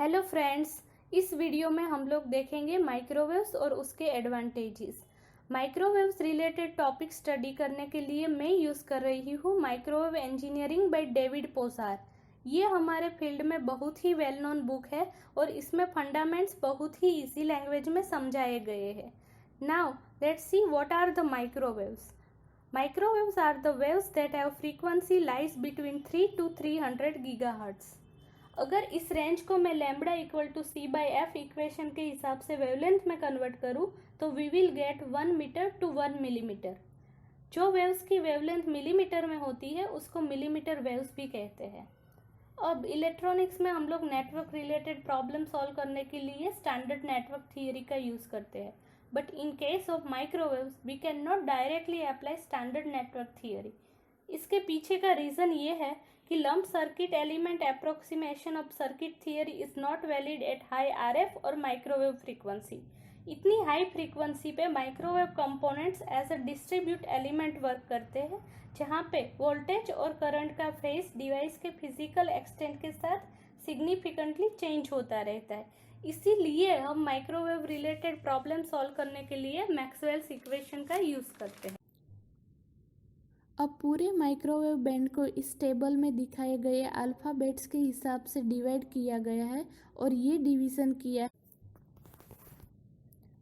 Hello friends, इस video में हम लोग देखेंगे माइक्रोवेव्स और उसके advantages. Microwaves related topic study करने के लिए मैं यूज़ कर रही हूँ माइक्रोवेव इंजीनियरिंग बाय डेविड पोसार। ये हमारे फील्ड में बहुत ही वेल नोन बुक है और इसमें फंडामेंट्स बहुत ही इजी लैंग्वेज में समझाए गए हैं। Now let's see what are the microwaves. Microwaves are the waves that have frequency lies between 3 to 300 GHz। अगर इस रेंज को मैं lambda equal to c by f equation के हिसाब से वेवलेंथ में कन्वर्ट करूँ तो we will get 1 metre to 1 millimetre. जो वेव्स की वेवलेंथ मिलीमीटर में होती है उसको मिलीमीटर वेव्स भी कहते हैं। अब इलेक्ट्रॉनिक्स में हम लोग नेटवर्क रिलेटेड प्रॉब्लम सॉल्व करने के लिए स्टैंडर्ड नेटवर्क थियरी का यूज़ करते हैं, but in case of microwaves we cannot directly apply standard network theory. इसके पीछे का रीज़न ये है कि lump circuit element approximation of circuit theory is not valid at high RF और माइक्रोवेव फ्रीक्वेंसी। इतनी हाई फ्रीक्वेंसी पे microwave components as a distribute element work करते हैं, जहाँ पे वोल्टेज और करंट का फेज डिवाइस के फिजिकल एक्सटेंट के साथ सिग्निफिकेंटली चेंज होता रहता है। इसीलिए हम माइक्रोवेव रिलेटेड प्रॉब्लम सॉल्व करने के लिए मैक्सवेल्स इक्वेशन का यूज़ करते हैं। अब पूरे माइक्रोवेव बैंड को इस टेबल में दिखाए गए अल्फ़ाबेट्स के हिसाब से डिवाइड किया गया है और ये डिवीज़न किया है।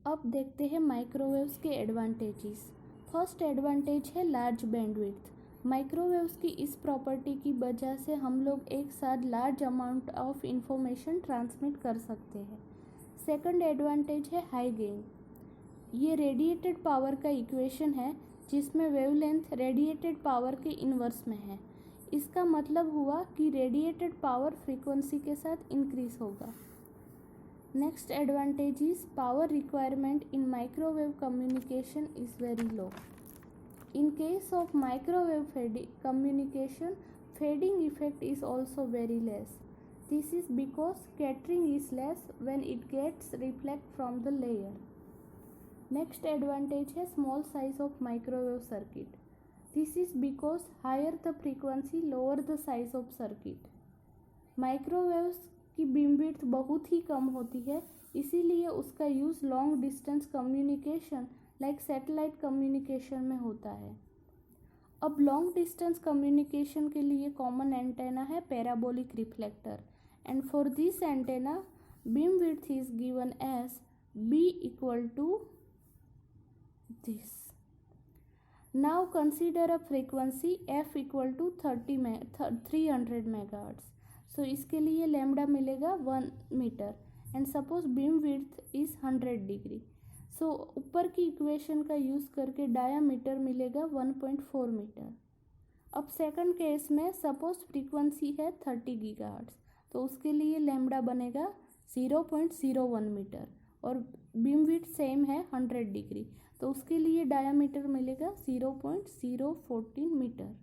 अब देखते हैं माइक्रोवेव्स के एडवांटेजेस। फर्स्ट एडवांटेज है लार्ज बैंडविड्थ। माइक्रोवेव्स की इस प्रॉपर्टी की वजह से हम लोग एक साथ large amount of information transmit कर सकते हैं। सेकंड एडवांटेज है हाई गेन। ये रेडिएटेड पावर का इक्वेशन है जिसमें वेवलेंथ रेडिएटेड पावर के इन्वर्स में है। इसका मतलब हुआ कि रेडिएटेड पावर फ्रीक्वेंसी के साथ इंक्रीज होगा। Next advantage is power requirement in microwave communication is very low. In case of microwave communication, fading effect is also very less. This is because scattering is less when it gets reflect from the layer. Next advantage है small size of microwave circuit. This is because higher the frequency, lower the size of circuit. Microwaves की beam width बहुत ही कम होती है, इसीलिए उसका use long distance communication like satellite communication में होता है। अब लॉन्ग डिस्टेंस कम्युनिकेशन के लिए कॉमन एंटेना है parabolic reflector, and for this antenna beam width is given as be equal to this. Now consider a frequency F equal to 300 megahertz. So इसके लिए lambda मिलेगा 1 metre and suppose beam width is 100 degree. सो ऊपर की equation का use करके diameter मिलेगा 1.4 metre. अब second case में सपोज फ्रीक्वेंसी है 30 गीगाहर्ट्ज, तो उसके लिए लैम्बडा बनेगा 0.01 मीटर और बीम विड्थ सेम है 100 डिग्री, तो उसके लिए डायामीटर मिलेगा 0.014 मीटर।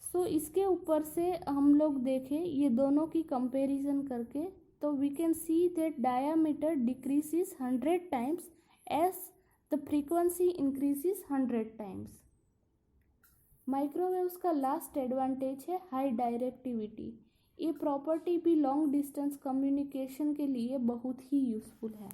सो इसके ऊपर से हम लोग देखें ये दोनों की कंपैरिजन करके तो we can see that diameter decreases 100 times as the frequency increases 100 times. Microwaves का लास्ट एडवांटेज है हाई डायरेक्टिविटी। ये प्रॉपर्टी भी लॉन्ग डिस्टेंस कम्युनिकेशन के लिए बहुत ही यूज़फुल है।